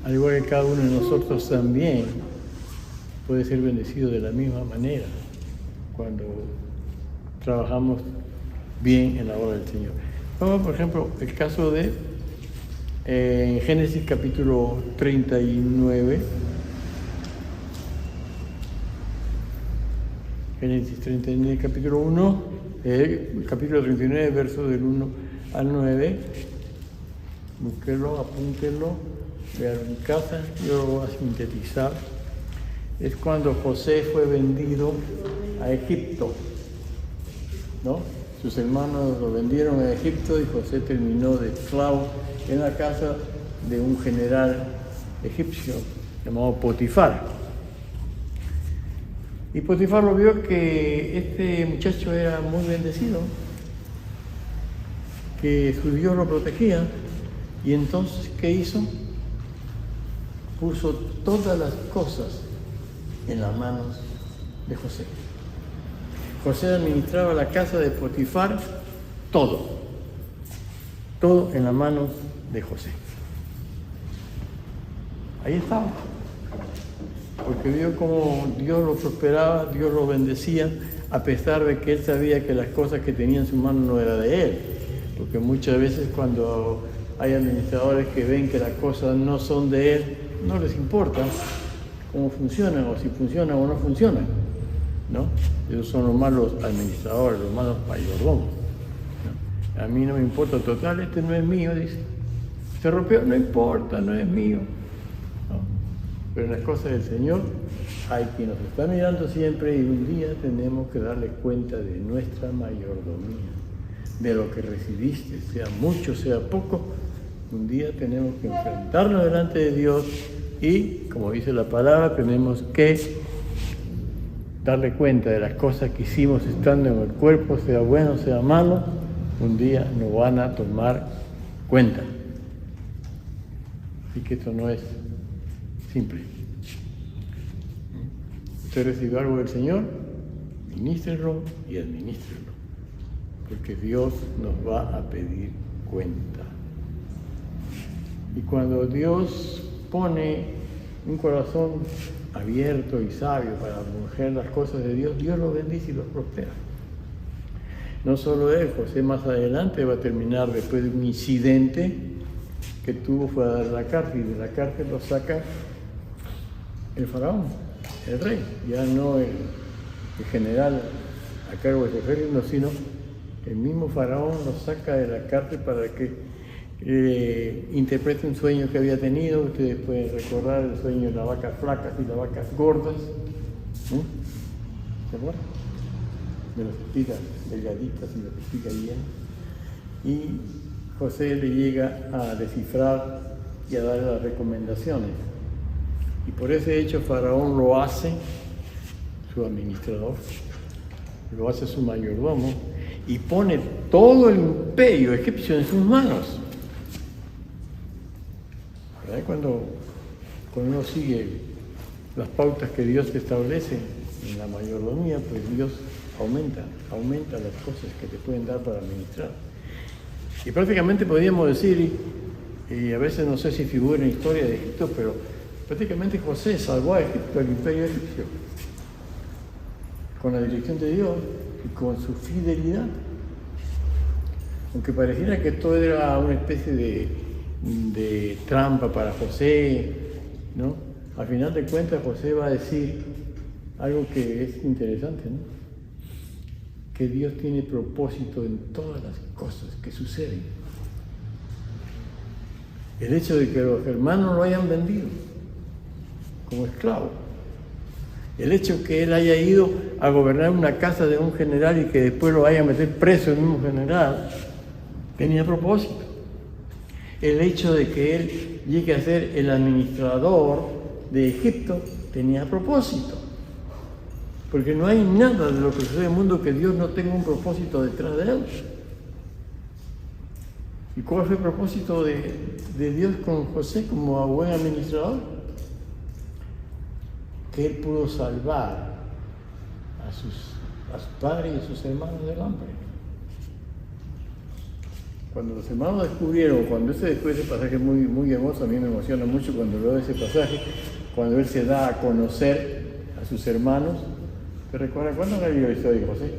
al igual que cada uno de nosotros también puede ser bendecido de la misma manera cuando trabajamos bien en la obra del Señor. Vamos, por ejemplo, el caso de Génesis capítulo 39. Génesis 39, capítulo 1, capítulo 39, versos del 1 al 9. Búsquenlo, apúntenlo, veanlo en casa, yo lo voy a sintetizar. Es cuando José fue vendido a Egipto, ¿no? Sus hermanos lo vendieron a Egipto y José terminó de esclavo en la casa de un general egipcio llamado Potifar. Y Potifar lo vio que este muchacho era muy bendecido, que su Dios lo protegía, y entonces, ¿qué hizo? Puso todas las cosas en las manos de José. José administraba la casa de Potifar, todo en las manos de José. Ahí estaba, porque vio cómo Dios lo prosperaba, Dios lo bendecía, a pesar de que él sabía que las cosas que tenía en sus manos no eran de él, porque muchas veces cuando hay administradores que ven que las cosas no son de él, no les importa cómo funcionan o si funcionan o no funcionan, ¿no? Esos son los malos administradores, los malos mayordomos, ¿no? A mí no me importa, total, este no es mío, dice. Se rompió, no importa, no es mío, ¿no? Pero en las cosas del Señor hay quien nos está mirando siempre y un día tenemos que darle cuenta de nuestra mayordomía, de lo que recibiste, sea mucho, sea poco. Un día tenemos que enfrentarnos delante de Dios y, como dice la palabra, tenemos que darle cuenta de las cosas que hicimos estando en el cuerpo, sea bueno, sea malo. Un día nos van a tomar cuenta. Así que esto no es simple. Usted recibió algo del Señor, ministrelo y administrelo, porque Dios nos va a pedir cuenta. Y cuando Dios pone un corazón abierto y sabio para acoger las cosas de Dios, Dios los bendice y los prospera. No solo él, José más adelante va a terminar después de un incidente que tuvo, fue a dar la cárcel, y de la cárcel lo saca el faraón, el rey, ya no el general a cargo de su ejército, sino el mismo faraón lo saca de la cárcel para que interprete un sueño que había tenido. Ustedes pueden recordar el sueño de las vacas flacas y las vacas gordas, ¿no? ¿Se acuerdan? De las espigas delgaditas y las espigas llenas. Y José le llega a descifrar y a dar las recomendaciones. Y por ese hecho Faraón lo hace su administrador, lo hace su mayordomo y pone todo el imperio egipcio en sus manos. ¿Verdad? Cuando uno sigue las pautas que Dios establece en la mayordomía, pues Dios aumenta las cosas que te pueden dar para administrar. Y prácticamente podríamos decir, y a veces no sé si figura en la historia de Egipto, pero prácticamente José salvó a Egipto, al imperio egipcio, con la dirección de Dios y con su fidelidad. Aunque pareciera que todo era una especie de trampa para José, ¿no? Al final de cuentas José va a decir algo que es interesante, ¿no? Que Dios tiene propósito en todas las cosas que suceden. El hecho de que los hermanos lo hayan vendido como esclavo, el hecho que él haya ido a gobernar una casa de un general y que después lo vaya a meter preso el mismo general, tenía propósito. El hecho de que él llegue a ser el administrador de Egipto tenía propósito. Porque no hay nada de lo que sucede en el mundo que Dios no tenga un propósito detrás de él. ¿Y cuál fue el propósito de Dios con José como buen administrador? Que él pudo salvar a su padre y a sus hermanos del hambre. Cuando los hermanos descubrieron, cuando ese pasaje muy, muy hermoso, a mí me emociona mucho cuando leo ese pasaje, cuando él se da a conocer a sus hermanos. ¿Te recuerdas cuándo era la historia de José?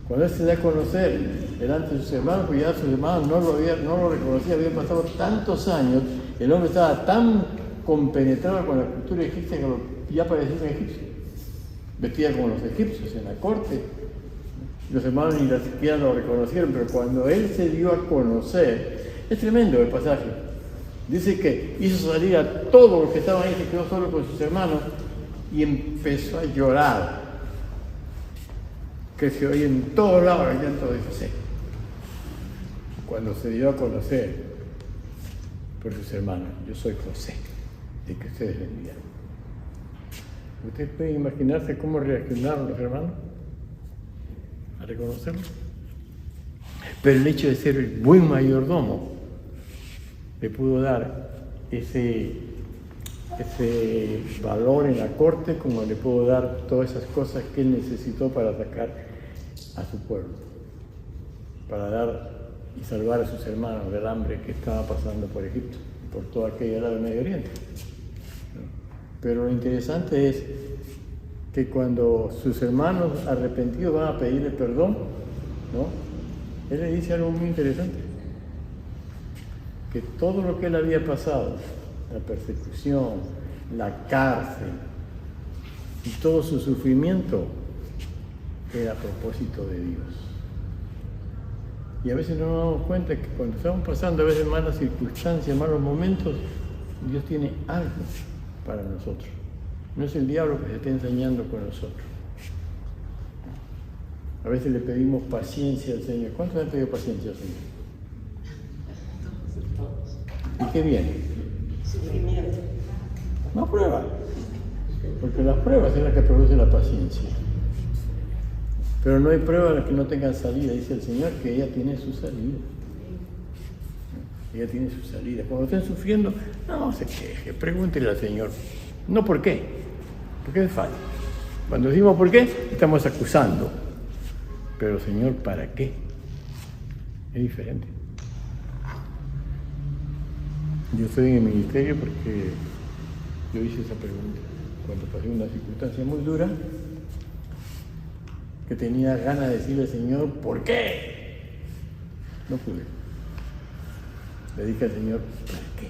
Cuando él se da a conocer delante de sus hermanos, pues ya sus hermanos no lo reconocían, habían pasado tantos años, el hombre estaba tan compenetrado con la cultura egipcia que ya parecía un egipcio. Vestía como los egipcios en la corte. Los hermanos ni siquiera lo reconocieron, pero cuando él se dio a conocer, es tremendo el pasaje. Dice que hizo salir a todos los que estaban ahí, se quedó solo con sus hermanos y empezó a llorar. Que se oye en todos lados el llanto de José. Cuando se dio a conocer por sus hermanos, yo soy José, el que ustedes le enviaron. ¿Ustedes pueden imaginarse cómo reaccionaron los hermanos a reconocerlo? Pero el hecho de ser el buen mayordomo le pudo dar ese valor en la corte, como le pudo dar todas esas cosas que él necesitó para atacar a su pueblo, para dar y salvar a sus hermanos del hambre que estaba pasando por Egipto, por toda aquella área del Medio Oriente. Pero lo interesante es que cuando sus hermanos arrepentidos van a pedirle perdón, ¿no? Él le dice algo muy interesante, que todo lo que él había pasado, la persecución, la cárcel y todo su sufrimiento, era a propósito de Dios. Y a veces no nos damos cuenta que cuando estamos pasando a veces malas circunstancias, malos momentos, Dios tiene algo para nosotros. No es el diablo que se está enseñando con nosotros. A veces le pedimos paciencia al Señor. ¿Cuántos le han pedido paciencia al Señor? ¿Y qué viene? Sufrimiento. No prueba. Porque las pruebas es la que produce la paciencia. Pero no hay pruebas que no tengan salida. Dice el Señor que ella tiene su salida. Ella tiene su salida. Cuando estén sufriendo, no se queje. Pregúntele al Señor. No por qué. Porque es fácil. Cuando decimos por qué, estamos acusando. Pero Señor, ¿para qué? Es diferente. Yo estoy en el ministerio porque yo hice esa pregunta cuando pasé una circunstancia muy dura, que tenía ganas de decirle al Señor, ¿por qué? No pude. Le dije al Señor, ¿para qué?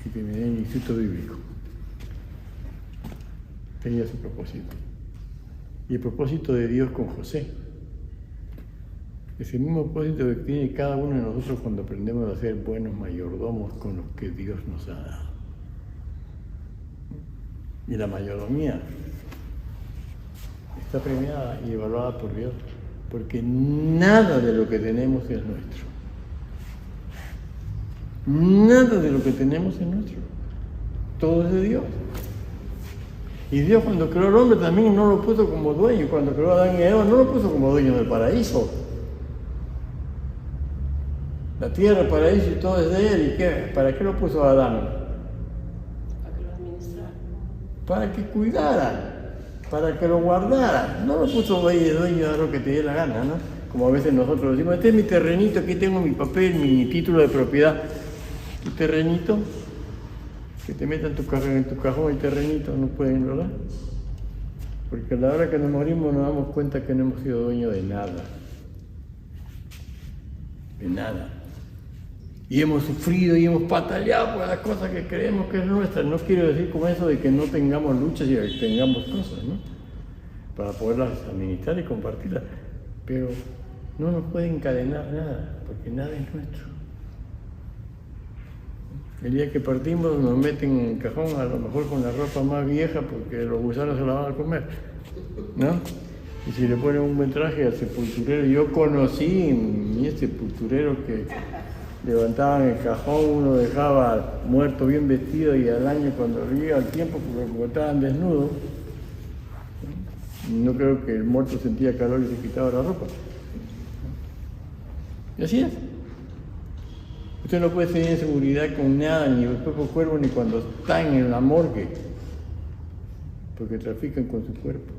Y terminé en el Instituto Bíblico. Tenía su propósito. Y el propósito de Dios con José es el mismo propósito que tiene cada uno de nosotros cuando aprendemos a ser buenos mayordomos con los que Dios nos ha dado. Y la mayordomía está premiada y evaluada por Dios, porque nada de lo que tenemos es nuestro. Nada de lo que tenemos es nuestro. Todo es de Dios. Y Dios cuando creó al hombre también no lo puso como dueño. Cuando creó a Adán y a Eva no lo puso como dueño del paraíso. La tierra, el paraíso y todo es de él. ¿Y qué? ¿Para qué lo puso a Adán? Para que lo administrara. Para que cuidara, para que lo guardara. No lo puso dueño de lo que te dé la gana, ¿no? Como a veces nosotros decimos, este es mi terrenito, aquí tengo mi papel, mi título de propiedad. Tu terrenito, que te metan en tu cajón el terrenito, no pueden, ¿verdad? Porque a la hora que nos morimos nos damos cuenta que no hemos sido dueños de nada. De nada. Y hemos sufrido y hemos pataleado por las cosas que creemos que es nuestra. No quiero decir con eso de que no tengamos luchas y que tengamos cosas, ¿no? Para poderlas administrar y compartirlas. Pero no nos puede encadenar nada, porque nada es nuestro. El día que partimos nos meten en el cajón, a lo mejor con la ropa más vieja, porque los gusanos se la van a comer, ¿no? Y si le ponen un buen traje al sepulturero, yo conocí en sepulturero que levantaban el cajón, uno dejaba muerto bien vestido y al año cuando llega el tiempo, porque estaban desnudos, no creo que el muerto sentía calor y se quitaba la ropa. Y así es. Usted no puede tener seguridad con nada, ni el propio cuerpo, ni cuando están en la morgue, porque trafican con su cuerpo.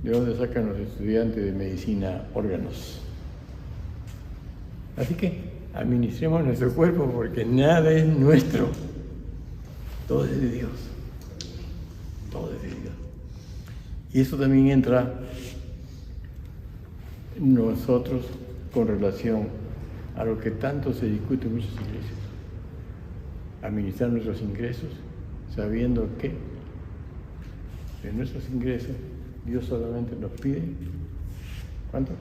¿De dónde sacan los estudiantes de medicina órganos? Así que administremos nuestro cuerpo porque nada es nuestro. Todo es de Dios. Todo es de Dios. Y eso también entra en nosotros con relación a lo que tanto se discute en muchas iglesias. Administrar nuestros ingresos sabiendo que de nuestros ingresos Dios solamente nos pide, ¿cuánto?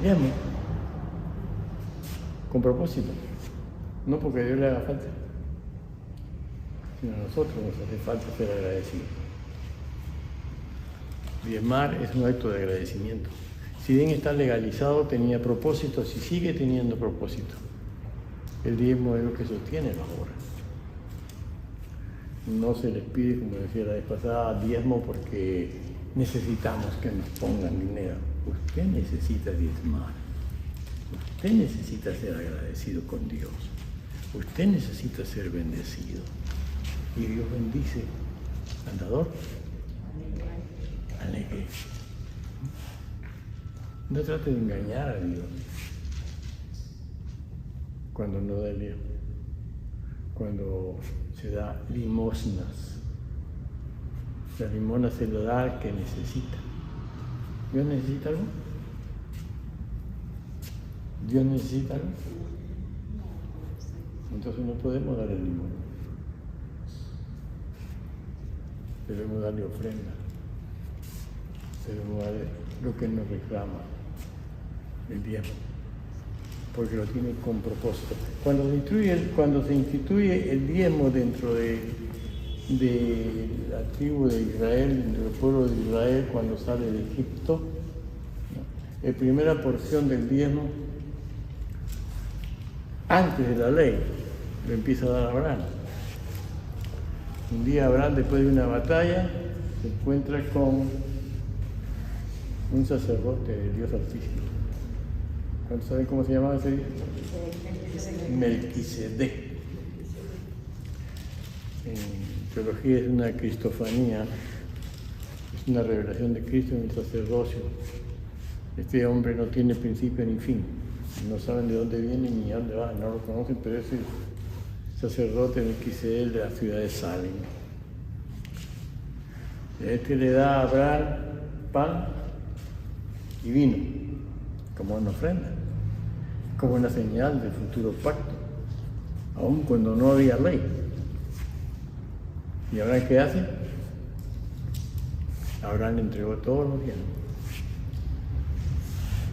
10%. Con propósito, no porque a Dios le haga falta, sino a nosotros nos hace falta ser agradecidos. Diezmar es un acto de agradecimiento. Si bien está legalizado, tenía propósitos y sigue teniendo propósito. El diezmo es lo que sostiene la obra. No se les pide, como decía la vez pasada, diezmo porque necesitamos que nos pongan dinero. Usted necesita diezmar. Usted necesita ser agradecido con Dios. Usted necesita ser bendecido. Y Dios bendice al dador, alegre. No trate de engañar a Dios cuando no da el diezmo, cuando se da limosnas. La limosna se lo da al que necesita. ¿Dios necesita algo? ¿Dios necesita algo? Entonces no podemos darle limosna. Debemos darle ofrenda. Debemos darle lo que nos reclama el diezmo, porque lo tiene con propósito. Cuando se instituye el diezmo dentro de la tribu de Israel, dentro del pueblo de Israel, cuando sale de Egipto, ¿no? La primera porción del diezmo, antes de la ley, lo empieza a dar Abraham. Un día Abraham, después de una batalla, se encuentra con un sacerdote de Dios Altísimo. ¿Cuántos saben cómo se llamaba ese día? Melquisedec. En teología es una cristofanía, es una revelación de Cristo en el sacerdocio. Este hombre no tiene principio ni fin, no saben de dónde viene ni a dónde va, no lo conocen, pero es el sacerdote Melquisedec de la ciudad de Salem. Este le da a Abraham pan y vino como una ofrenda, como una señal del futuro pacto, aun cuando no había ley. ¿Y Abraham qué hace? Abraham entregó todos los bienes.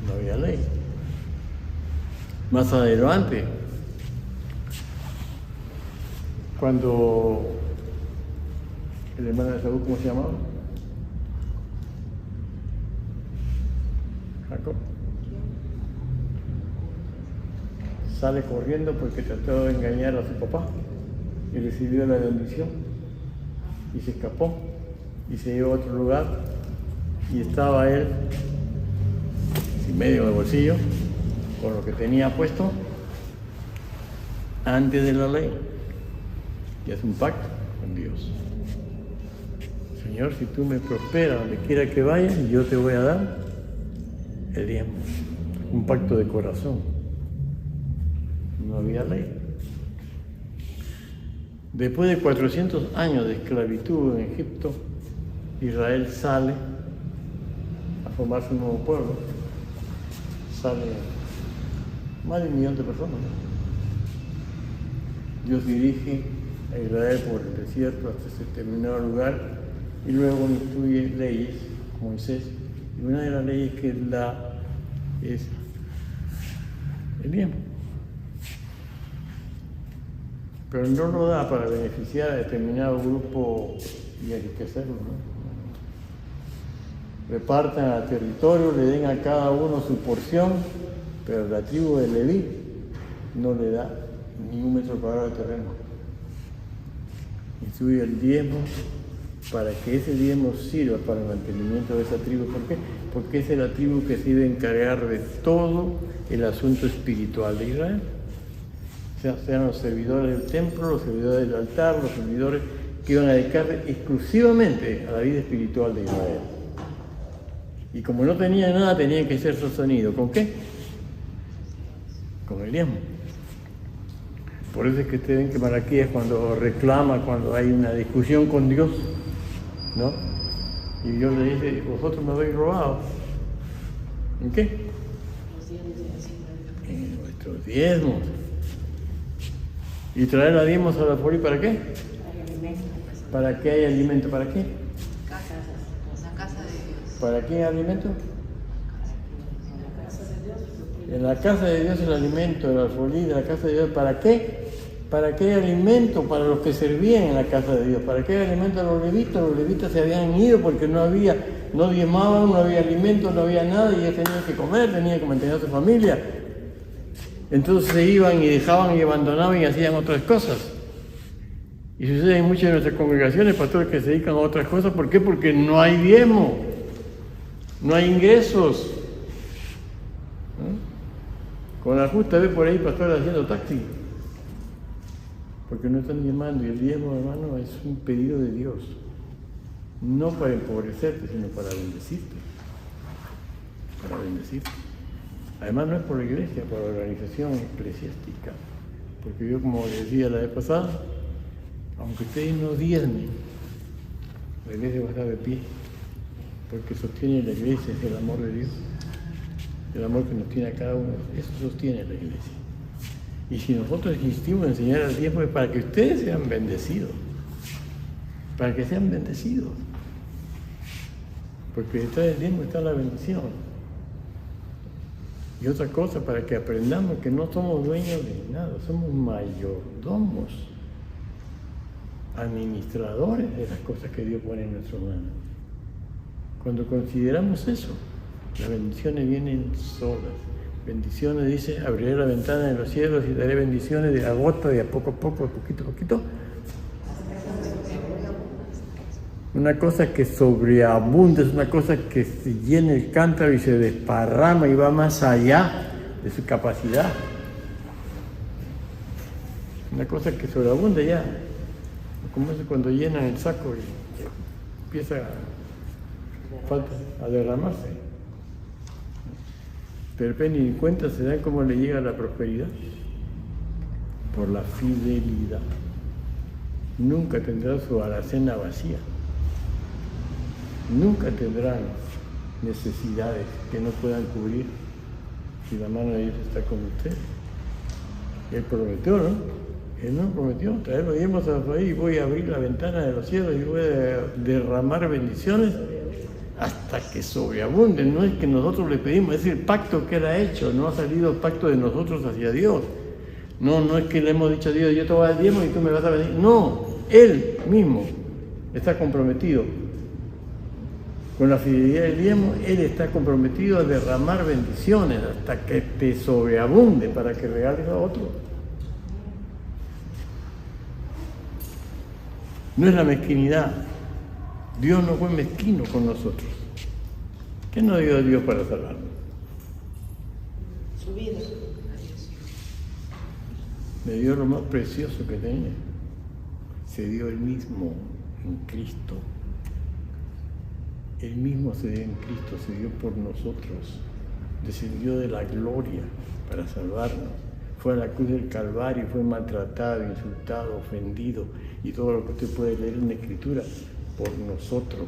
No había ley. Más adelante, cuando el hermano de Saúl, ¿cómo se llamaba? Jacob. Sale corriendo porque trató de engañar a su papá y recibió la bendición y se escapó y se llevó a otro lugar y estaba él sin medio de bolsillo con lo que tenía puesto antes de la ley y hace un pacto con Dios. Señor, si tú me prosperas donde quiera que vayas, yo te voy a dar el diezmo. Un pacto de corazón. No había ley. Después de 400 años de esclavitud en Egipto, Israel sale a formarse un nuevo pueblo. Sale más de 1 millón de personas. Dios dirige a Israel por el desierto hasta ese determinado lugar y luego instituye leyes, como Moisés. Y una de las leyes que él da es el diezmo. Pero no lo da para beneficiar a determinado grupo y enriquecerlo, ¿no? Repartan al territorio, le den a cada uno su porción, pero la tribu de Leví no le da ni 1 metro cuadrado de terreno. Instituye el diezmo para que ese diezmo sirva para el mantenimiento de esa tribu. ¿Por qué? Porque esa es la tribu que se debe encargar de todo el asunto espiritual de Israel. Sean los servidores del templo, los servidores del altar, los servidores que iban a dedicarse exclusivamente a la vida espiritual de Israel. Y como no tenían nada, tenían que ser sostenidos. ¿Con qué? Con el diezmo. Por eso es que ustedes ven que Malaquías cuando reclama, cuando hay una discusión con Dios, ¿no? Y Dios le dice, vosotros me habéis robado. ¿En qué? En nuestros diezmos. ¿Y traer a diezmos a la fori para qué? ¿Para qué hay alimento? ¿Para qué? La casa de Dios. ¿Para qué hay alimento? En la casa de Dios el alimento, el alfolí de la casa de Dios, ¿para qué? ¿Para qué hay alimento? Para los que servían en la casa de Dios. ¿Para qué hay alimento a los levitas? Los levitas se habían ido porque no diezmaban, no había alimento, no había nada y ellos tenían que comer, tenían que mantener a su familia. Entonces se iban y dejaban y abandonaban y hacían otras cosas. Y sucede en muchas de nuestras congregaciones, pastores que se dedican a otras cosas. ¿Por qué? Porque no hay diezmo, no hay ingresos. ¿No? Con la justa ve por ahí pastores haciendo taxi. Porque no están diezmando. Y el diezmo, hermano, es un pedido de Dios. No para empobrecerte, sino para bendecirte. Para bendecirte. Además no es por la iglesia, por la organización eclesiástica. Porque yo, como les decía la vez pasada, aunque ustedes no diezmen, la iglesia va a estar de pie. Porque sostiene la iglesia, es el amor de Dios. El amor que nos tiene a cada uno, eso sostiene la iglesia. Y si nosotros insistimos en enseñar el diezmo es para que ustedes sean bendecidos. Para que sean bendecidos. Porque detrás del diezmo está la bendición. Y otra cosa, para que aprendamos que no somos dueños de nada, somos mayordomos, administradores de las cosas que Dios pone en nuestras manos. Cuando consideramos eso, las bendiciones vienen solas. Bendiciones, dice, abriré la ventana de los cielos y daré bendiciones de a gota, de a poco a poco, poquito a poquito. Una cosa que sobreabunda, es una cosa que se llena el cántaro y se desparrama y va más allá de su capacidad. Una cosa que sobreabunda ya, como es cuando llenan el saco y empieza a derramarse. De repente ni cuenta se dan cómo le llega la prosperidad. Por la fidelidad. Nunca tendrá su alacena vacía. Nunca tendrán necesidades que no puedan cubrir si la mano de Dios está con ustedes. Él prometió, ¿no? Él no prometió, traer los diezmos ahí y voy a abrir la ventana de los cielos y voy a derramar bendiciones hasta que sobreabunden. No es que nosotros le pedimos, es el pacto que Él ha hecho, no ha salido el pacto de nosotros hacia Dios. No es que le hemos dicho a Dios, yo te voy a dar diezmo y tú me vas a venir. No, Él mismo está comprometido. Con la fidelidad del diezmo, Él está comprometido a derramar bendiciones hasta que te sobreabunde para que regales a otro. No es la mezquinidad. Dios no fue mezquino con nosotros. ¿Qué nos dio Dios para salvarnos? Su vida. Me dio lo más precioso que tenía. Se dio Él mismo en Cristo. Él mismo se dio en Cristo, se dio por nosotros. Descendió de la gloria para salvarnos. Fue a la cruz del Calvario, fue maltratado, insultado, ofendido y todo lo que usted puede leer en la Escritura por nosotros.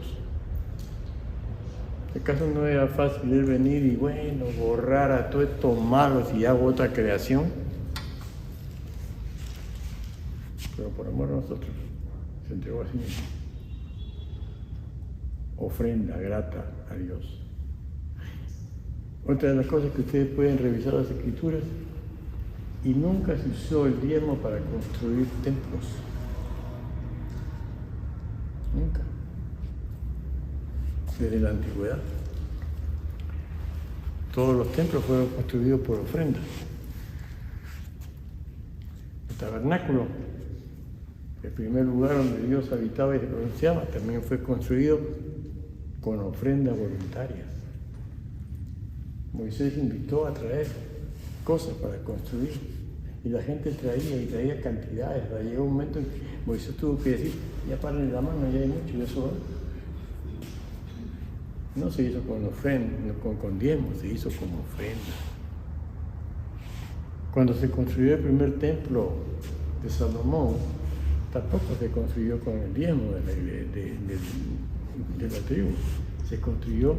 ¿Acaso no era fácil Él venir y bueno, borrar a todos estos malos y hago otra creación? Pero por amor a nosotros se entregó a sí mismo. Ofrenda grata a Dios. Otra de las cosas que ustedes pueden revisar las Escrituras, y nunca se usó el diezmo para construir templos. Nunca. Desde la antigüedad. Todos los templos fueron construidos por ofrendas. El tabernáculo, el primer lugar donde Dios habitaba y se pronunciaba, también fue construido con ofrendas voluntarias. Moisés invitó a traer cosas para construir Y la gente traía y traía cantidades. Llegó un momento en que Moisés tuvo que decir, ya paren la mano, ya hay mucho, ya sobra. No se hizo con ofrenda, con diezmo, se hizo como ofrenda. Cuando se construyó el primer templo de Salomón, tampoco se construyó con el diezmo de la tribu, se construyó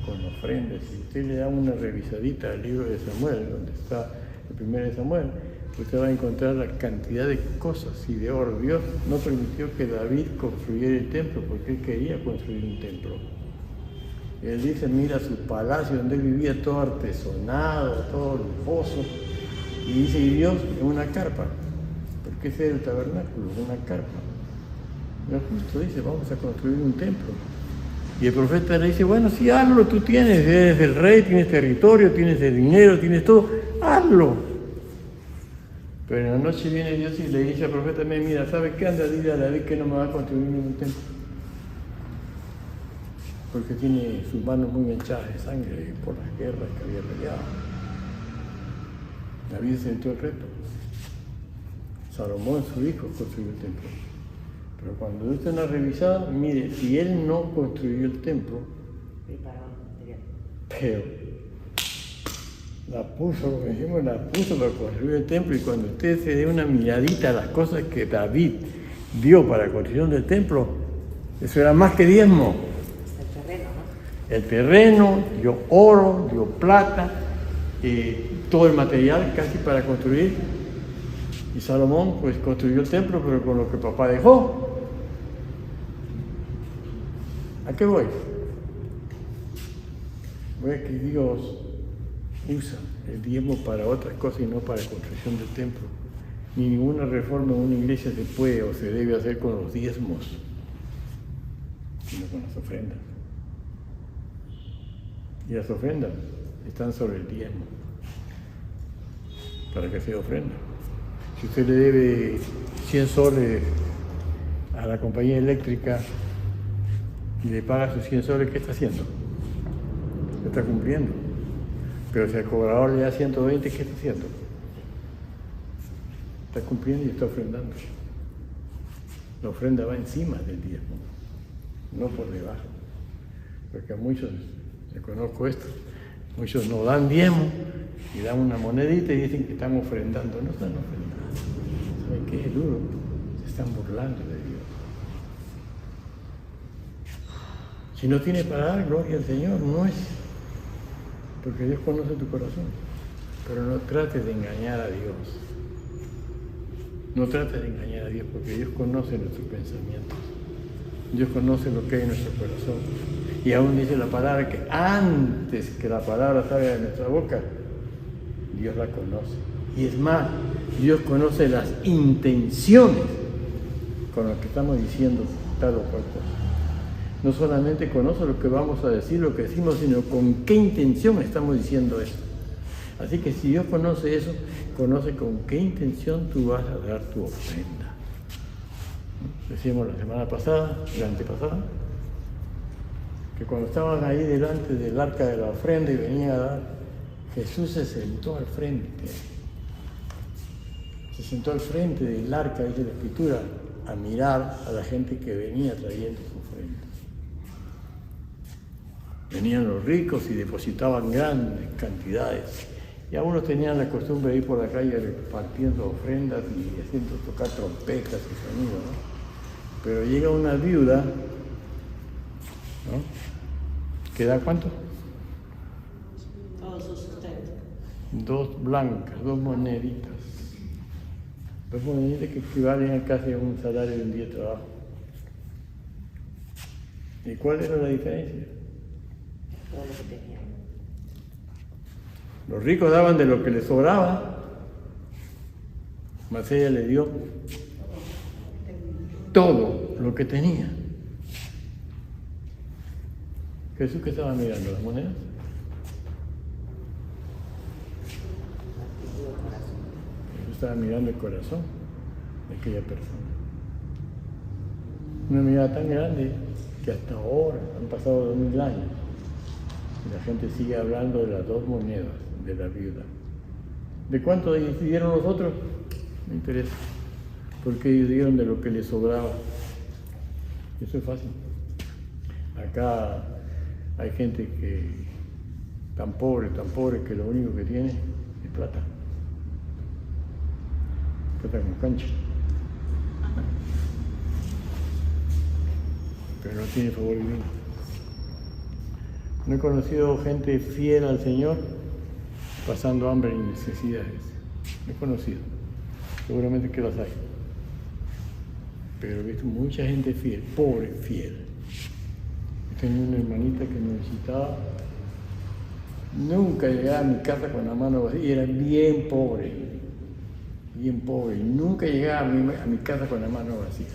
con ofrendas. Si usted le da una revisadita al libro de Samuel, donde está el primero de Samuel, usted va a encontrar la cantidad de cosas y de oro. Dios no permitió que David construyera el templo porque él quería construir un templo. Él dice, mira su palacio donde él vivía todo artesonado, todo lujoso. Y dice, y Dios en una carpa, porque ese es el tabernáculo, una carpa. No justo dice, vamos a construir un templo. Y el profeta le dice, bueno, sí, hazlo, tú tienes, eres el rey, tienes territorio, tienes el dinero, tienes todo, hazlo. Pero en la noche viene Dios y le dice al profeta, mira, ¿sabes qué? Anda, dile a David que no me va a construir ningún templo. Porque tiene sus manos muy manchadas de sangre por las guerras que había peleado. David sentó el reto. Salomón, su hijo, construyó el templo. Pero cuando Dios tiene una revisada, mire, si él no construyó el templo, pero la puso, como decimos, la puso para construir el templo. Y cuando usted se dé una miradita a las cosas que David dio para la construcción del templo, eso era más que diezmo. El terreno, dio oro, dio plata, todo el material casi para construir. Y Salomón pues construyó el templo, pero con lo que papá dejó. ¿A qué voy? Voy a que Dios usa el diezmo para otras cosas y no para la construcción del templo. Ni ninguna reforma en una iglesia se puede o se debe hacer con los diezmos, sino con las ofrendas. Y las ofrendas están sobre el diezmo, para que sea ofrenda. Si usted le debe 100 soles a la compañía eléctrica y le paga sus 100 soles, ¿qué está haciendo? Está cumpliendo. Pero si al cobrador le da 120, ¿qué está haciendo? Está cumpliendo y está ofrendando. La ofrenda va encima del diezmo, no por debajo. Porque a muchos, yo conozco esto, muchos no dan diezmo y dan una monedita y dicen que están ofrendando. No están ofrendando. ¿Saben qué es duro? Se están burlando de Dios. Si no tiene para dar gloria al Señor, no es. Porque Dios conoce tu corazón. Pero no trates de engañar a Dios. No trates de engañar a Dios, porque Dios conoce nuestros pensamientos. Dios conoce lo que hay en nuestro corazón. Y aún dice la palabra que antes que la palabra salga de nuestra boca, Dios la conoce. Y es más, Dios conoce las intenciones con las que estamos diciendo tal o cual cosa. No solamente conoce lo que vamos a decir, lo que decimos, sino con qué intención estamos diciendo eso. Así que si Dios conoce eso, conoce con qué intención tú vas a dar tu ofrenda. Decíamos la semana pasada, la antepasada, que cuando estaban ahí delante del arca de la ofrenda y venían a dar, Jesús se sentó al frente. Se sentó al frente del arca, dice la Escritura, a mirar a la gente que venía trayendo su ofrenda. Venían los ricos y depositaban grandes cantidades. Y algunos tenían la costumbre de ir por la calle repartiendo ofrendas y haciendo tocar trompetas y sonidos, ¿no? Pero llega una viuda, ¿no? ¿Que da cuánto? Todo su sustento. 2 blancas, 2 moneditas. 2 moneditas que equivalen a casi a un salario de un día de trabajo. ¿Y cuál era la diferencia? Todo lo que tenía. Los ricos daban de lo que les sobraba, mas ella le dio todo lo que tenía. Jesús, ¿qué estaba mirando? ¿Las monedas? Jesús estaba mirando el corazón de aquella persona. Una mirada tan grande que hasta ahora han pasado 2000 años y la gente sigue hablando de las 2 monedas de la viuda. ¿De cuánto dieron los otros? No me interesa. Porque ellos dieron de lo que les sobraba. Eso es fácil. Acá hay gente que tan pobre, que lo único que tiene es plata. Plata con cancha. Pero no tiene favor divino. No he conocido gente fiel al Señor pasando hambre y necesidades. No he conocido. Seguramente que las hay. Pero he visto mucha gente fiel, pobre, fiel. Tenía una hermanita que me visitaba. Nunca llegaba a mi casa con la mano vacía. Y era bien pobre. Y nunca llegaba a mi casa con la mano vacía.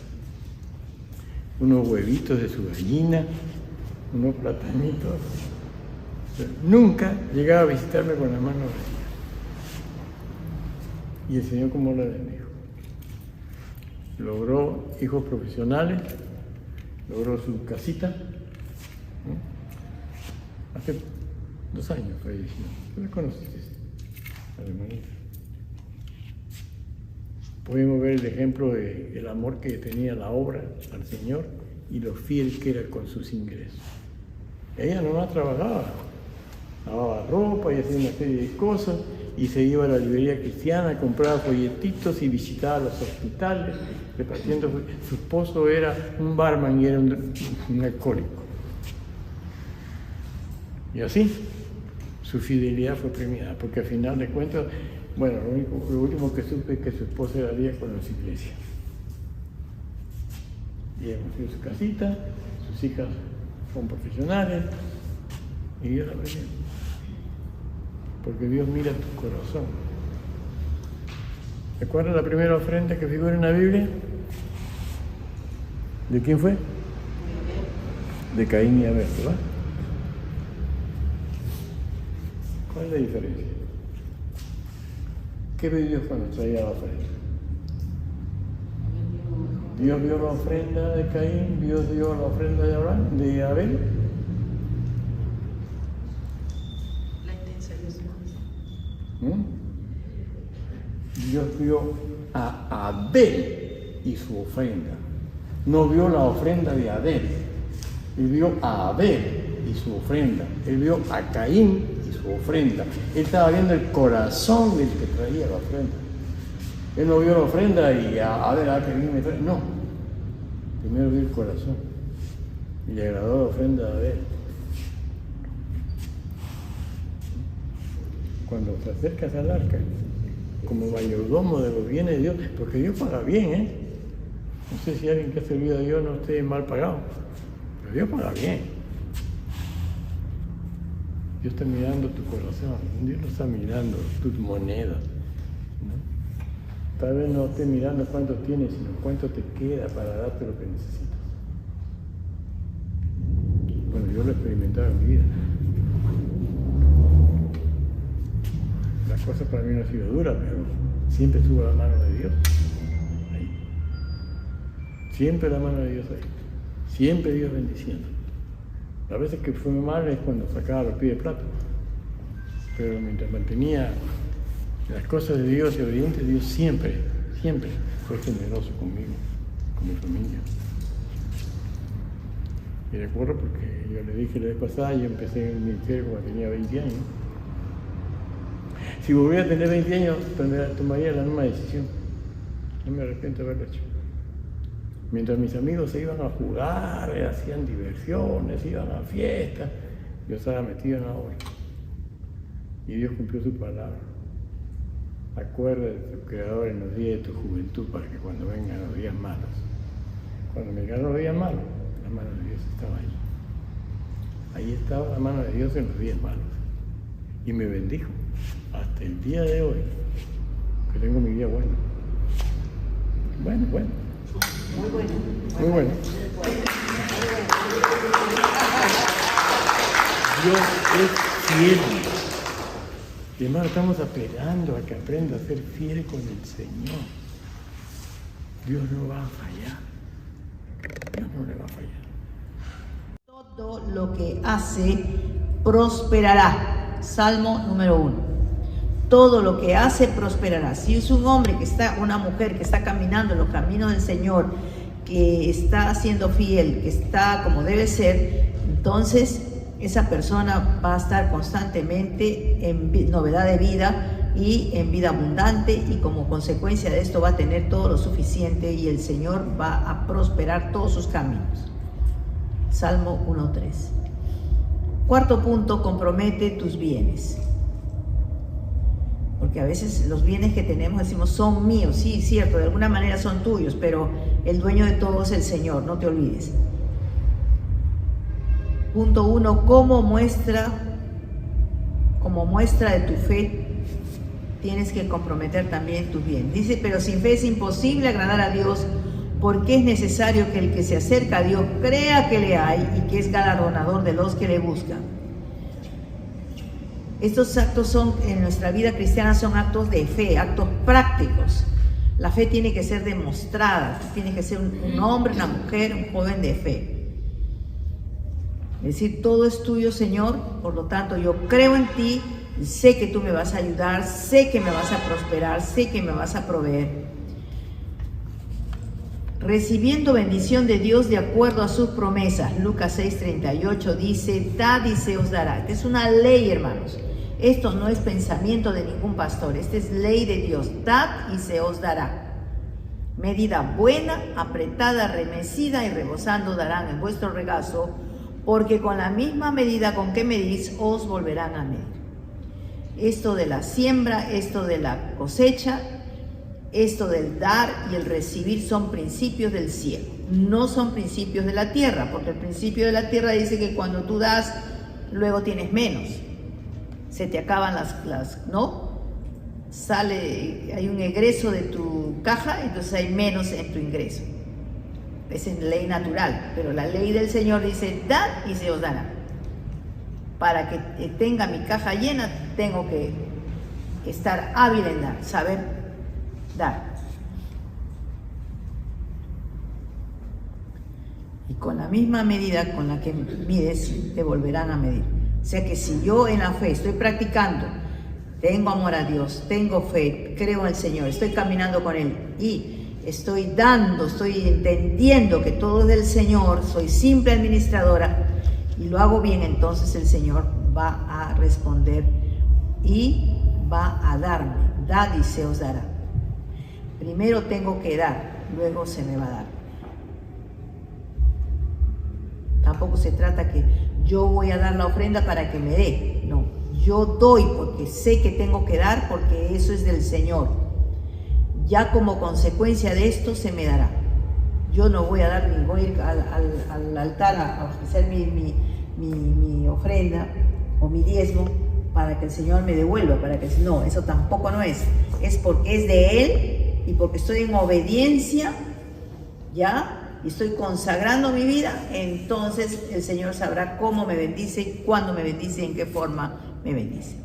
Unos huevitos de su gallina, unos platanitos. Pero nunca llegaba a visitarme con la mano vacía. Y el Señor como la bendijo. Logró hijos profesionales, logró su casita. Hace 2 años falleció. ¿Tú la conociste? A la hermanita. Podemos ver el ejemplo del amor que tenía la obra al Señor y lo fiel que era con sus ingresos. Ella nomás trabajaba, lavaba ropa y hacía una serie de cosas y se iba a la librería cristiana, compraba folletitos y visitaba los hospitales, repartiendo. Su esposo era un barman y era un alcohólico. Y así, su fidelidad fue premiada, porque al final de cuentas, bueno, lo último que supe es que su esposa era diácono en su iglesia. Y ella construyó su casita, sus hijas son profesionales, y Dios la premió. Porque Dios mira tu corazón. ¿Recuerdas la primera ofrenda que figura en la Biblia? ¿De quién fue? De Caín y Abel, ¿verdad? ¿Cuál es la diferencia? ¿Qué vio Dios cuando traía la ofrenda? Dios vio la ofrenda de Caín, Dios vio la ofrenda de Abel. La intención. Dios vio a Abel y su ofrenda. No vio la ofrenda de Abel. Él vio a Abel y su ofrenda. Él vio a Caín y su ofrenda. Él estaba viendo el corazón del que traía la ofrenda. Él no vio la ofrenda y a ver, que viene mi ofrenda. No. Primero vio el corazón. Y le agradó la ofrenda de Abel. Cuando te acercas al arca, como mayordomo de los bienes de Dios, porque Dios paga bien, No sé si alguien que ha servido a Dios no esté mal pagado, pero Dios paga bien. Dios está mirando tu corazón, Dios no está mirando tus monedas, ¿no? Tal vez no esté mirando cuánto tienes, sino cuánto te queda para darte lo que necesitas. Bueno, yo lo he experimentado en mi vida. Las cosas para mí no han sido duras, pero siempre estuvo la mano de Dios ahí. Siempre la mano de Dios ahí. Siempre Dios bendiciendo. A veces que fue mal es cuando sacaba los pies de plato. Pero mientras mantenía las cosas de Dios y obediente, Dios siempre fue generoso conmigo, con mi familia. Y recuerdo porque yo le dije la vez pasada, yo empecé en el ministerio cuando tenía 20 años. Si volviera a tener 20 años, tomaría la misma decisión. No me arrepiento de haberlo hecho. Mientras mis amigos se iban a jugar, hacían diversiones, iban a fiestas, yo estaba metido en la obra. Y Dios cumplió su palabra. Acuérdate de tu Creador en los días de tu juventud para que cuando vengan los días malos. Cuando me llegaron los días malos, la mano de Dios estaba ahí. Ahí estaba la mano de Dios en los días malos. Y me bendijo. Hasta el día de hoy, que tengo mi día bueno. Bueno. Muy bueno. Muy bueno. Dios es fiel. Y hermano, estamos apelando a que aprenda a ser fiel con el Señor. Dios no va a fallar. Dios no le va a fallar. Todo lo que hace prosperará. Salmo número 1. todo lo que hace prosperará. Si es un hombre que está, una mujer que está caminando en los caminos del Señor, que está siendo fiel, que está como debe ser, entonces esa persona va a estar constantemente en novedad de vida y en vida abundante, y como consecuencia de esto va a tener todo lo suficiente y el Señor va a prosperar todos sus caminos. Salmo 1:3. Cuarto punto, compromete tus bienes. Porque a veces los bienes que tenemos decimos son míos, sí, cierto, de alguna manera son tuyos, pero el dueño de todo es el Señor, no te olvides. Punto 1, como muestra de tu fe, tienes que comprometer también tus bienes. Dice, pero sin fe es imposible agradar a Dios, porque es necesario que el que se acerca a Dios crea que le hay y que es galardonador de los que le buscan. Estos actos son, en nuestra vida cristiana, son actos de fe, actos prácticos. La fe tiene que ser demostrada, tiene que ser un hombre, una mujer, un joven de fe. Es decir, todo es tuyo, Señor, por lo tanto yo creo en ti, sé que tú me vas a ayudar, sé que me vas a prosperar, sé que me vas a proveer. Recibiendo bendición de Dios de acuerdo a sus promesas. Lucas 6:38 dice, dad y se os dará. Esta es una ley, hermanos. Esto no es pensamiento de ningún pastor, esta es ley de Dios. Dad y se os dará. Medida buena, apretada, remecida y rebosando darán en vuestro regazo, porque con la misma medida con que medís os volverán a medir. Esto de la siembra, esto de la cosecha, esto del dar y el recibir son principios del cielo, no son principios de la tierra, porque el principio de la tierra dice que cuando tú das, luego tienes menos. Se te acaban ¿no? Hay un egreso de tu caja, entonces hay menos en tu ingreso. Es en ley natural, pero la ley del Señor dice, dad y se os dará. Para que tenga mi caja llena, tengo que estar hábil en dar, saber dar. Y con la misma medida con la que mides, te volverán a medir. O sea que si yo en la fe estoy practicando, tengo amor a Dios, tengo fe, creo en el Señor, estoy caminando con Él y estoy dando, estoy entendiendo que todo es del Señor, soy simple administradora y lo hago bien, entonces el Señor va a responder y va a darme. Dad y se os dará. Primero tengo que dar, luego se me va a dar. Tampoco se trata que yo voy a dar la ofrenda para que me dé. No, yo doy porque sé que tengo que dar, porque eso es del Señor. Ya como consecuencia de esto se me dará. Yo no voy a dar, ni voy a ir al altar a ofrecer mi ofrenda o mi diezmo para que el Señor me devuelva, no, eso tampoco no es. Es porque es de Él y porque estoy en obediencia, ¿ya? Y estoy consagrando mi vida, entonces el Señor sabrá cómo me bendice, cuándo me bendice, en qué forma me bendice.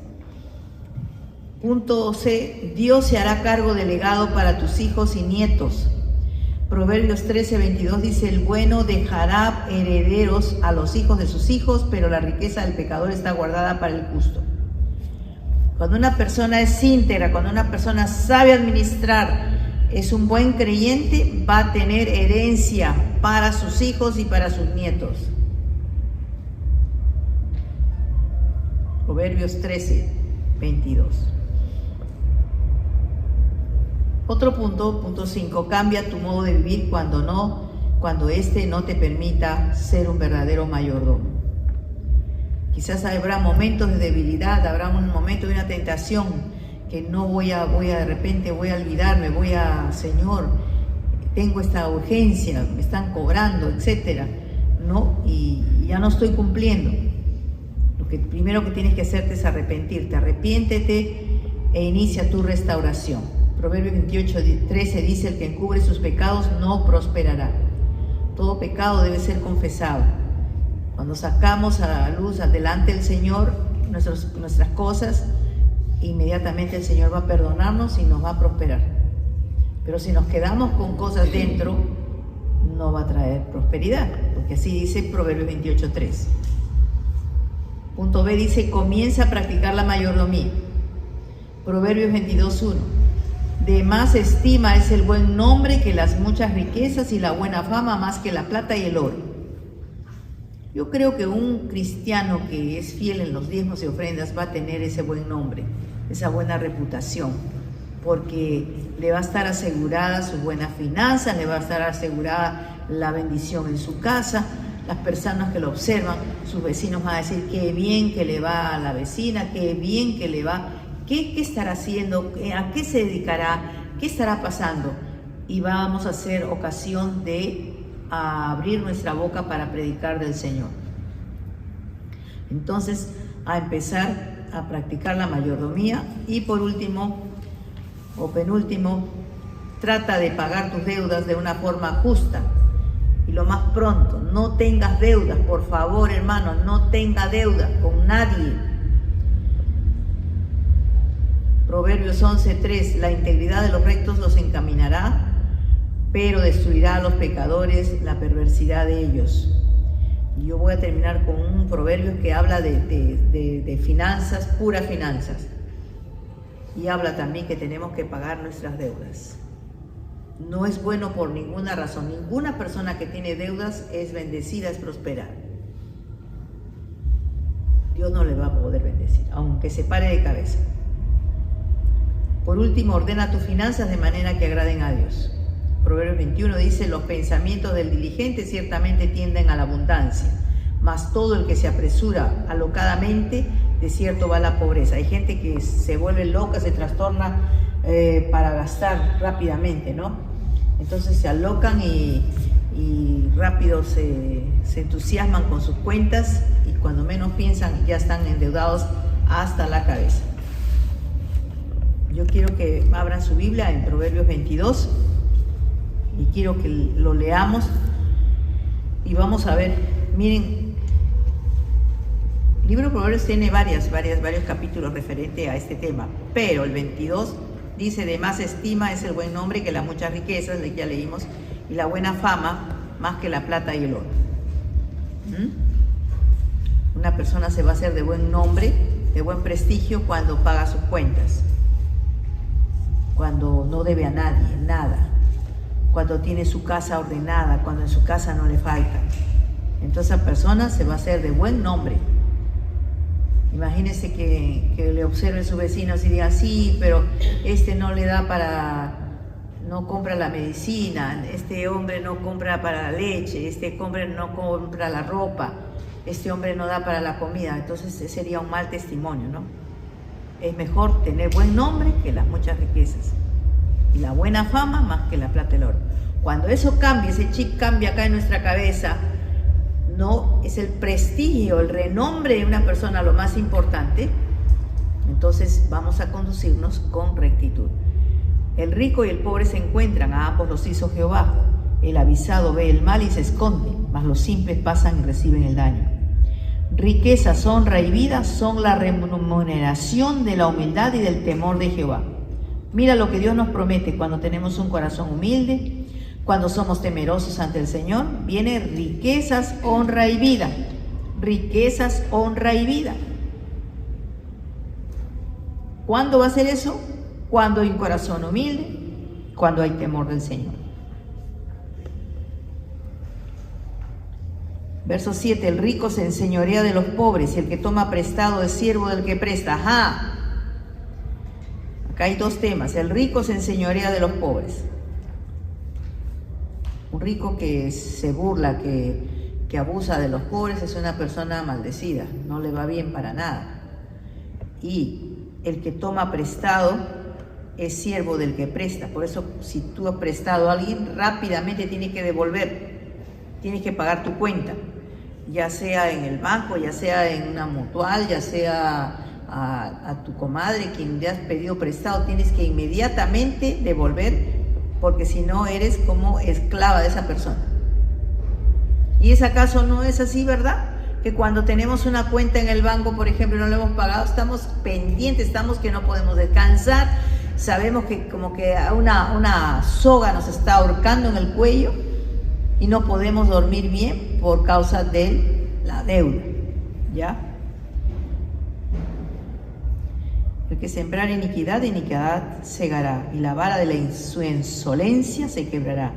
Punto C, Dios se hará cargo del legado para tus hijos y nietos. Proverbios 13:22 dice, el bueno dejará herederos a los hijos de sus hijos, pero la riqueza del pecador está guardada para el justo. Cuando una persona es íntegra, cuando una persona sabe administrar, es un buen creyente, va a tener herencia para sus hijos y para sus nietos. Proverbios 13:22. Otro punto 5, cambia tu modo de vivir cuando este no te permita ser un verdadero mayordomo. Quizás habrá momentos de debilidad, habrá un momento de una tentación que no de repente voy a olvidarme, Señor, tengo esta urgencia, me están cobrando, etcétera, ¿no? Y ya no estoy cumpliendo. Lo que primero que tienes que hacerte es arrepentirte, arrepiéntete e inicia tu restauración. Proverbios 28:13 dice, el que encubre sus pecados no prosperará. Todo pecado debe ser confesado. Cuando sacamos a la luz, delante del Señor, nuestras cosas, inmediatamente el Señor va a perdonarnos y nos va a prosperar. Pero si nos quedamos con cosas dentro, no va a traer prosperidad, porque así dice Proverbios 28:3. Punto B dice, comienza a practicar la mayordomía. Proverbios 22:1. De más estima es el buen nombre que las muchas riquezas y la buena fama más que la plata y el oro. Yo creo que un cristiano que es fiel en los diezmos y ofrendas va a tener ese buen nombre, esa buena reputación, porque le va a estar asegurada sus buenas finanzas, le va a estar asegurada la bendición en su casa. Las personas que lo observan, sus vecinos van a decir qué bien que le va a la vecina, qué bien que le va, qué estará haciendo, a qué se dedicará, qué estará pasando. Y vamos a hacer ocasión de abrir nuestra boca para predicar del Señor. Entonces, a empezar a practicar la mayordomía. Y por último, o penúltimo, trata de pagar tus deudas de una forma justa y lo más pronto. No tengas deudas, por favor, hermano, no tenga deudas con nadie. Proverbios 11:3, la integridad de los rectos los encaminará, pero destruirá a los pecadores la perversidad de ellos. Y yo voy a terminar con un proverbio que habla de finanzas, puras finanzas. Y habla también que tenemos que pagar nuestras deudas. No es bueno por ninguna razón. Ninguna persona que tiene deudas es bendecida, es prosperada. Dios no le va a poder bendecir, aunque se pare de cabeza. Por último, ordena tus finanzas de manera que agraden a Dios. Proverbios 21 dice, los pensamientos del diligente ciertamente tienden a la abundancia, mas todo el que se apresura alocadamente, de cierto va a la pobreza. Hay gente que se vuelve loca, se trastorna para gastar rápidamente, ¿no? Entonces se alocan y rápido se entusiasman con sus cuentas y cuando menos piensan ya están endeudados hasta la cabeza. Yo quiero que abran su Biblia en Proverbios 22 y quiero que lo leamos y vamos a ver. Miren, el libro de Proverbios tiene varios capítulos referentes a este tema, pero el 22 dice, de más estima es el buen nombre que las muchas riquezas, de que ya leímos, y la buena fama más que la plata y el oro. Una persona se va a hacer de buen nombre, de buen prestigio cuando paga sus cuentas, cuando no debe a nadie nada, cuando tiene su casa ordenada, cuando en su casa no le falta. Entonces esa persona se va a hacer de buen nombre. Imagínense que le observen sus vecinos y digan, sí, pero este no le da no compra la medicina, este hombre no compra para la leche, este hombre no compra la ropa, este hombre no da para la comida. Entonces sería un mal testimonio, ¿no? Es mejor tener buen nombre que las muchas riquezas y la buena fama más que la plata y el oro. Cuando eso cambie, ese chip cambia acá en nuestra cabeza, no es el prestigio, el renombre de una persona lo más importante, entonces vamos a conducirnos con rectitud. El rico y el pobre se encuentran, a ambos los hizo Jehová. El avisado ve el mal y se esconde, mas los simples pasan y reciben el daño. Riquezas, honra y vida son la remuneración de la humildad y del temor de Jehová. Mira lo que Dios nos promete cuando tenemos un corazón humilde, cuando somos temerosos ante el Señor. Viene riquezas, honra y vida. Riquezas, honra y vida. ¿Cuándo va a ser eso? Cuando hay un corazón humilde, cuando hay temor del Señor. Verso 7, el rico se enseñorea de los pobres y el que toma prestado es siervo del que presta. ¡Ajá! Acá hay dos temas. El rico se enseñorea de los pobres. Un rico que se burla, que abusa de los pobres es una persona maldecida, no le va bien para nada. Y el que toma prestado es siervo del que presta. Por eso, si tú has prestado a alguien, rápidamente tienes que devolver, tienes que pagar tu cuenta, ya sea en el banco, ya sea en una mutual, ya sea a tu comadre, quien le has pedido prestado, tienes que inmediatamente devolver, porque si no eres como esclava de esa persona. ¿Y es acaso no es así, verdad? Que cuando tenemos una cuenta en el banco, por ejemplo, y no la hemos pagado, estamos pendientes, estamos que no podemos descansar, sabemos que como que una soga nos está ahorcando en el cuello y no podemos dormir bien por causa de la deuda, ¿ya? El que sembrar iniquidad, de iniquidad segará, y la vara de su insolencia se quebrará.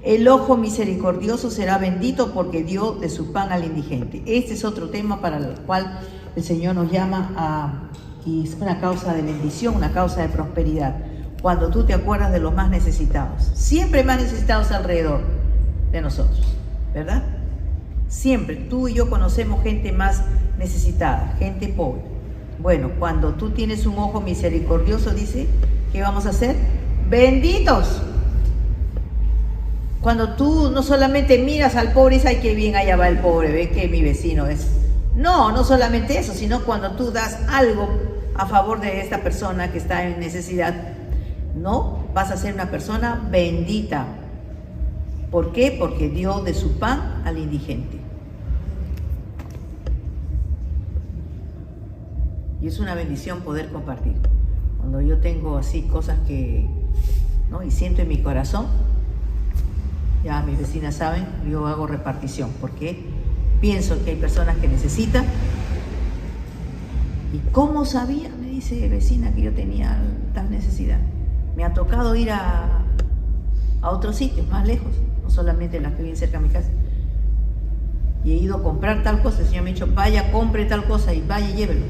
El ojo misericordioso será bendito porque dio de su pan al indigente. Este es otro tema para el cual el Señor nos llama y es una causa de bendición, una causa de prosperidad. Cuando tú te acuerdas de los más necesitados, siempre más necesitados alrededor de nosotros, ¿verdad? Siempre, tú y yo conocemos gente más necesitada, gente pobre. Bueno, cuando tú tienes un ojo misericordioso, dice, ¿qué vamos a hacer? Benditos. Cuando tú no solamente miras al pobre y dices, ay, qué bien allá va el pobre, ve que mi vecino es. No, no solamente eso, sino cuando tú das algo a favor de esta persona que está en necesidad, no, vas a ser una persona bendita. ¿Por qué? Porque dio de su pan al indigente. Y es una bendición poder compartir. Cuando yo tengo así cosas que, ¿no? Y siento en mi corazón, ya mis vecinas saben, yo hago repartición, porque pienso que hay personas que necesitan. ¿Y cómo sabía? Me dice vecina que yo tenía tal necesidad. Me ha tocado ir a otros sitios más lejos, no solamente las que viven cerca de mi casa. Y he ido a comprar tal cosa, el Señor me ha dicho, vaya, compre tal cosa y vaya, llévelo.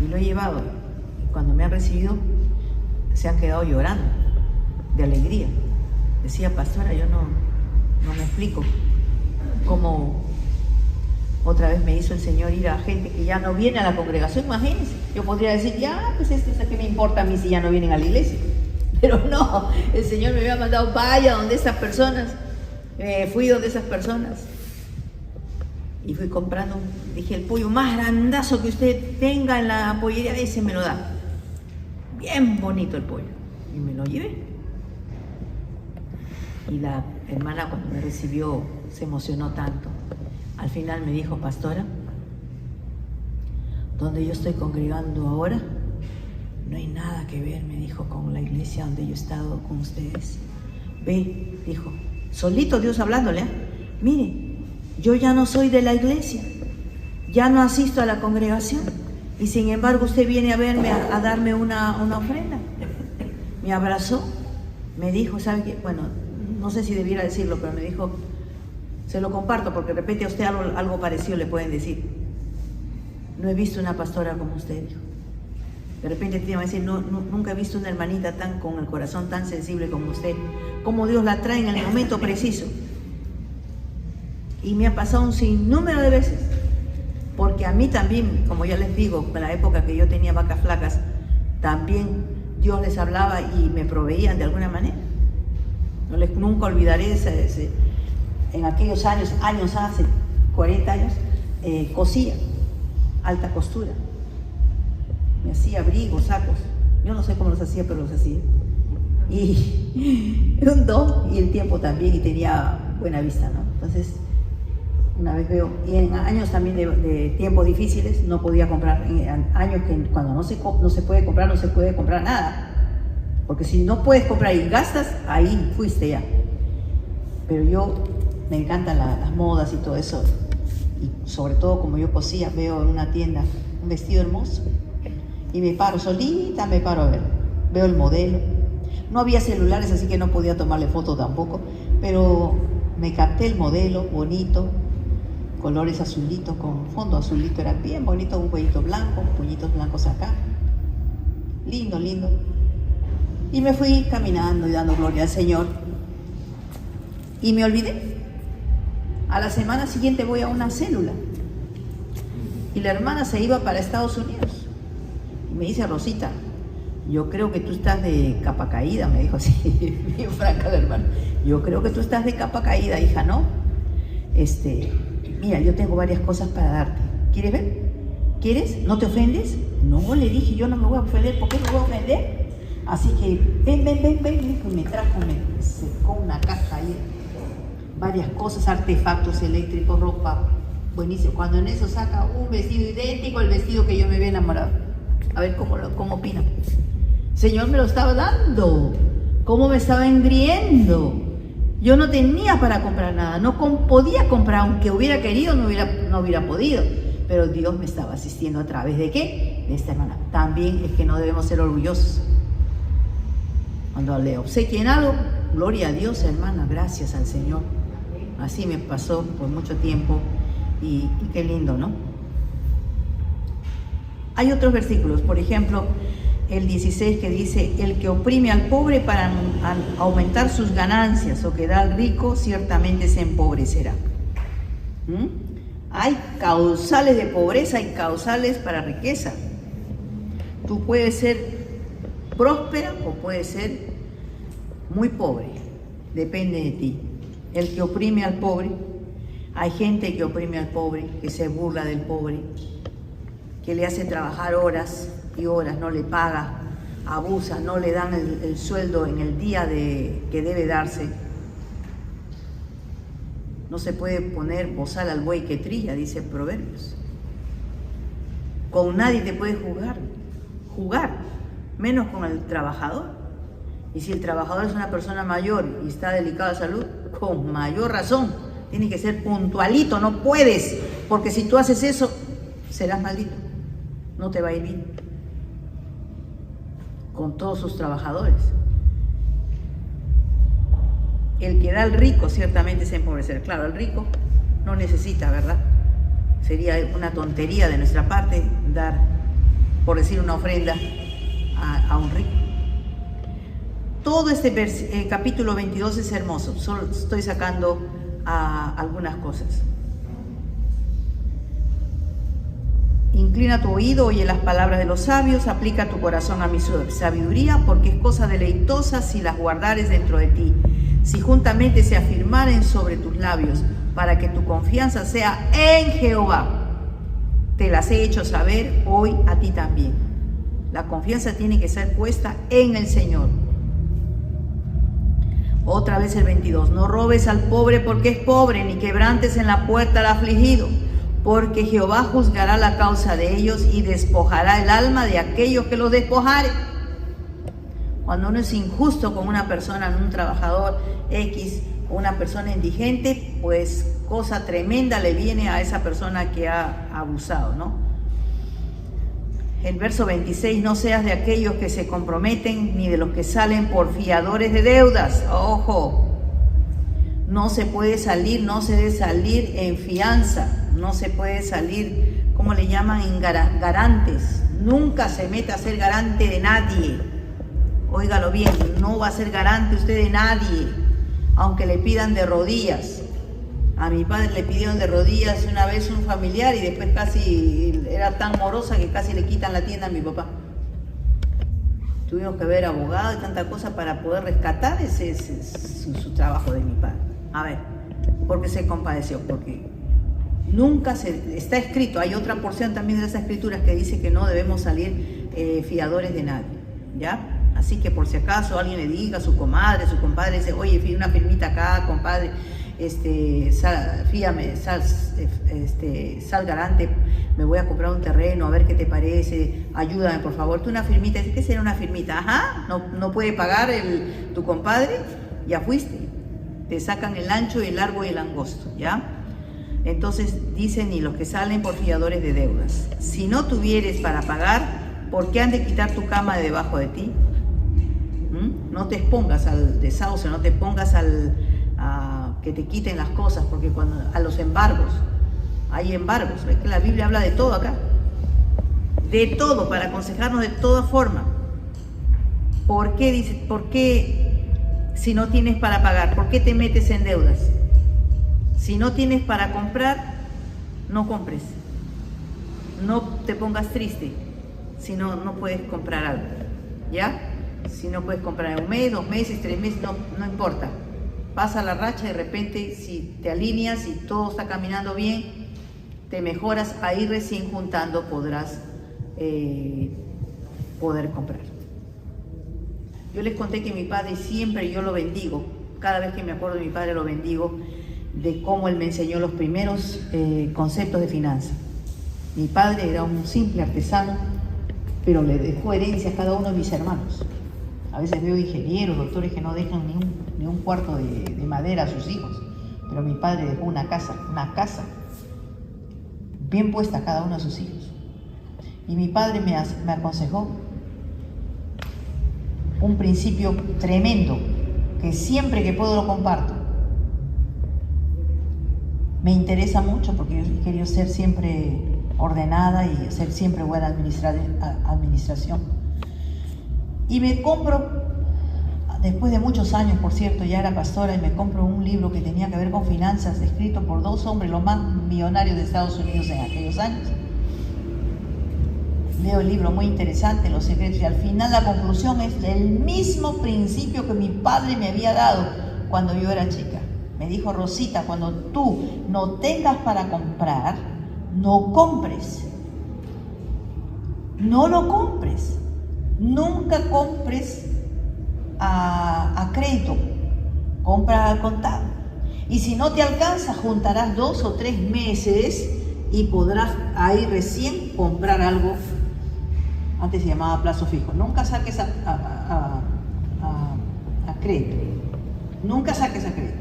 Y lo he llevado. Y cuando me han recibido, se han quedado llorando de alegría. Decía, pastora, yo no me explico cómo otra vez me hizo el Señor ir a gente que ya no viene a la congregación. Imagínense, yo podría decir, ya, pues esto es que me importa a mí si ya no vienen a la iglesia. Pero no, el Señor me había mandado, vaya donde esas personas. Fui donde esas personas y fui comprando, dije, el pollo más grandazo que usted tenga en la pollería, ese me lo da. Bien bonito el pollo. Y me lo llevé. Y la hermana cuando me recibió se emocionó tanto. Al final me dijo, pastora, donde yo estoy congregando ahora, no hay nada que ver, me dijo, con la iglesia donde yo he estado con ustedes. Ve, dijo, solito Dios hablándole, mire, yo ya no soy de la iglesia, ya no asisto a la congregación, y sin embargo usted viene a verme, a darme una ofrenda. Me abrazó, me dijo, ¿sabe qué? Bueno, no sé si debiera decirlo, pero me dijo, se lo comparto porque de repente a usted algo parecido le pueden decir. No he visto una pastora como usted, dijo. De repente te iba a decir, nunca he visto una hermanita con el corazón tan sensible como usted, como Dios la trae en el momento preciso. Y me ha pasado un sinnúmero de veces, porque a mí también, como ya les digo, en la época que yo tenía vacas flacas, también Dios les hablaba y me proveían de alguna manera. Nunca olvidaré en aquellos años hace 40 años, cosía, alta costura. Me hacía abrigos, sacos. Yo no sé cómo los hacía, pero los hacía. Y era un don, y el tiempo también, y tenía buena vista, ¿no? Entonces, una vez veo, y en años también de tiempos difíciles, no podía comprar, en años que cuando no se puede comprar, no se puede comprar nada. Porque si no puedes comprar y gastas, ahí fuiste ya. Pero yo, me encantan las modas y todo eso. Y sobre todo, como yo cosía, veo en una tienda un vestido hermoso. Y me paro solita, me paro a ver. Veo el modelo. No había celulares, así que no podía tomarle foto tampoco. Pero me capté el modelo, bonito, colores azulitos, con fondo azulito. Era bien bonito, un cuellito blanco, puñitos blancos acá. Lindo, lindo. Y me fui caminando y dando gloria al Señor. Y me olvidé. A la semana siguiente voy a una célula. Y la hermana se iba para Estados Unidos. Y me dice, Rosita, yo creo que tú estás de capa caída, me dijo así, bien franca la hermana. Yo creo que tú estás de capa caída, hija, ¿no? Mira, yo tengo varias cosas para darte. ¿Quieres ver? ¿Quieres? ¿No te ofendes? No, le dije, yo no me voy a ofender. ¿Por qué me voy a ofender? Así que, ven. Y me trajo, me secó una caja ahí. Varias cosas, artefactos eléctricos, ropa. Buenísimo. Cuando en eso saca un vestido idéntico al vestido que yo me había enamorado. A ver cómo opinan. Señor me lo estaba dando. ¿Cómo me estaba engriendo? Yo no tenía para comprar nada. No podía comprar, aunque hubiera querido, no hubiera podido. Pero Dios me estaba asistiendo a través de ¿qué? de esta hermana. También es que no debemos ser orgullosos. Cuando le obsequien algo, gloria a Dios, hermana, gracias al Señor. Así me pasó por mucho tiempo y qué lindo, ¿no? Hay otros versículos, por ejemplo, el 16 que dice: el que oprime al pobre para aumentar sus ganancias o que da al rico, ciertamente se empobrecerá. Hay causales de pobreza y causales para riqueza. Tú puedes ser próspera o puedes ser muy pobre, depende de ti. El que oprime al pobre, hay gente que oprime al pobre, que se burla del pobre, que le hace trabajar horas y horas, no le paga, abusa, no le dan el sueldo en el día que debe darse. No se puede poner bozal al buey que trilla, dice Proverbios. Con nadie te puedes jugar, menos con el trabajador. Y si el trabajador es una persona mayor y está delicado de salud, con mayor razón, tiene que ser puntualito, no puedes, porque si tú haces eso, serás maldito, no te va a ir bien. Con todos sus trabajadores. El que da al rico ciertamente se empobrecerá. Claro, el rico no necesita, ¿verdad? Sería una tontería de nuestra parte dar, por decir, una ofrenda a un rico. Todo este capítulo 22 es hermoso. Solo estoy sacando algunas cosas. Inclina tu oído, oye las palabras de los sabios, aplica tu corazón a mi sabiduría, porque es cosa deleitosa si las guardares dentro de ti, si juntamente se afirmaren sobre tus labios, para que tu confianza sea en Jehová. Te las he hecho saber hoy a ti también. La confianza tiene que ser puesta en el Señor. Otra vez el 22. No robes al pobre porque es pobre, ni quebrantes en la puerta al afligido, porque Jehová juzgará la causa de ellos y despojará el alma de aquellos que los despojaren. Cuando uno es injusto con una persona, un trabajador X, una persona indigente, pues cosa tremenda le viene a esa persona que ha abusado, ¿no? El verso 26, no seas de aquellos que se comprometen, ni de los que salen por fiadores de deudas. Ojo, no se puede salir, no se debe salir en fianza, no se puede salir, ¿cómo le llaman? En garantes. Nunca se meta a ser garante de nadie. Óigalo bien, no va a ser garante usted de nadie, aunque le pidan de rodillas. A mi padre le pidieron de rodillas una vez un familiar y después casi era tan morosa que casi le quitan la tienda a mi papá. Tuvimos que ver abogado y tanta cosa para poder rescatar su trabajo de mi padre. A ver, porque se compadeció, porque nunca está escrito, hay otra porción también de esas escrituras que dice que no debemos salir fiadores de nadie, ¿ya? Así que por si acaso alguien le diga a su comadre, su compadre, dice, oye, una firmita acá, compadre, fíjame, sal garante, me voy a comprar un terreno, a ver qué te parece, ayúdame por favor. Tú una firmita, ¿qué será una firmita? Ajá, no puede pagar tu compadre, ya fuiste. Te sacan el ancho, el largo y el angosto, ¿ya? Entonces dicen, y los que salen por fiadores de deudas. Si no tuvieres para pagar, ¿por qué han de quitar tu cama de debajo de ti? No te expongas al desahucio, no te pongas a que te quiten las cosas, porque a los embargos, hay embargos, ¿ves que la Biblia habla de todo acá? De todo, para aconsejarnos de toda forma. ¿Por qué dice, si no tienes para pagar, por qué te metes en deudas? Si no tienes para comprar, no compres. No te pongas triste si no puedes comprar algo, ¿ya? Si no puedes comprar en un mes, 2 meses, 3 meses, no importa. Pasa la racha, de repente si te alineas y todo está caminando bien, te mejoras, ahí recién juntando podrás poder comprar. Yo les conté que mi padre siempre yo lo bendigo, cada vez que me acuerdo de mi padre lo bendigo, de cómo él me enseñó los primeros conceptos de finanzas. Mi padre era un simple artesano, pero le dejó herencia a cada uno de mis hermanos. A veces veo ingenieros, doctores que no dejan ni un cuarto de madera a sus hijos, pero mi padre dejó una casa bien puesta a cada uno de sus hijos. Y mi padre me aconsejó un principio tremendo, que siempre que puedo lo comparto. Me interesa mucho porque yo quería ser siempre ordenada y hacer siempre buena administración. Y me compro, después de muchos años, por cierto, ya era pastora, y me compro un libro que tenía que ver con finanzas, escrito por dos hombres, los más millonarios de Estados Unidos en aquellos años. Leo el libro, muy interesante, Los secretos, y al final la conclusión es el mismo principio que mi padre me había dado cuando yo era chica. Me dijo: Rosita, cuando tú no tengas para comprar, no compres. No lo compres. Nunca compres a crédito. Compra al contado. Y si no te alcanza, juntarás 2 o 3 meses y podrás ahí recién comprar algo. Antes se llamaba plazo fijo. Nunca saques a crédito. Nunca saques a crédito.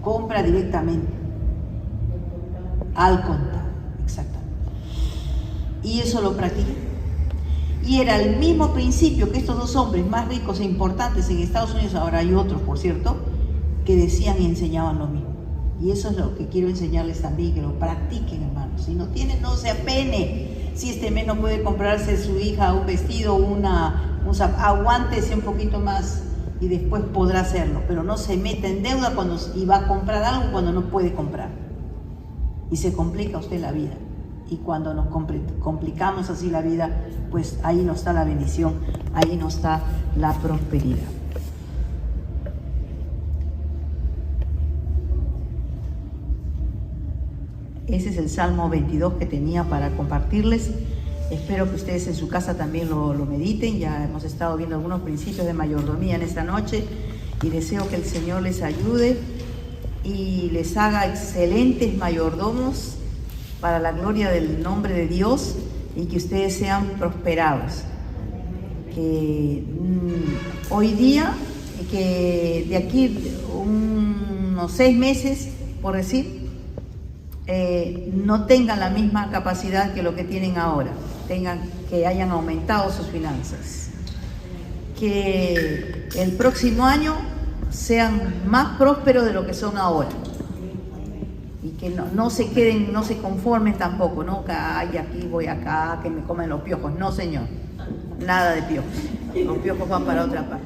Compra directamente al contado. Exactamente. Y eso lo practiqué. Y era el mismo principio que estos dos hombres más ricos e importantes en Estados Unidos, ahora hay otros, por cierto, que decían y enseñaban lo mismo. Y eso es lo que quiero enseñarles también, que lo practiquen, hermanos. Si no tienen, no se apene. Si este mes no puede comprarse su hija un vestido, aguántese un poquito más y después podrá hacerlo. Pero no se meta en deuda y va a comprar algo cuando no puede comprar. Y se complica usted la vida. Y cuando nos complicamos así la vida, pues ahí no está la bendición, ahí no está la prosperidad. Ese es el Salmo 22 que tenía para compartirles. Espero que ustedes en su casa también lo mediten. Ya hemos estado viendo algunos principios de mayordomía en esta noche y deseo que el Señor les ayude y les haga excelentes mayordomos para la gloria del nombre de Dios, y que ustedes sean prosperados. Que hoy día, que de aquí unos 6 meses, por decir, no tengan la misma capacidad que lo que tienen ahora, que hayan aumentado sus finanzas, que el próximo año sean más prósperos de lo que son ahora, y que no se queden, no se conformen tampoco, ¿no? Que ay, aquí voy acá, que me comen los piojos. No, Señor, nada de piojos. Los piojos van para otra parte.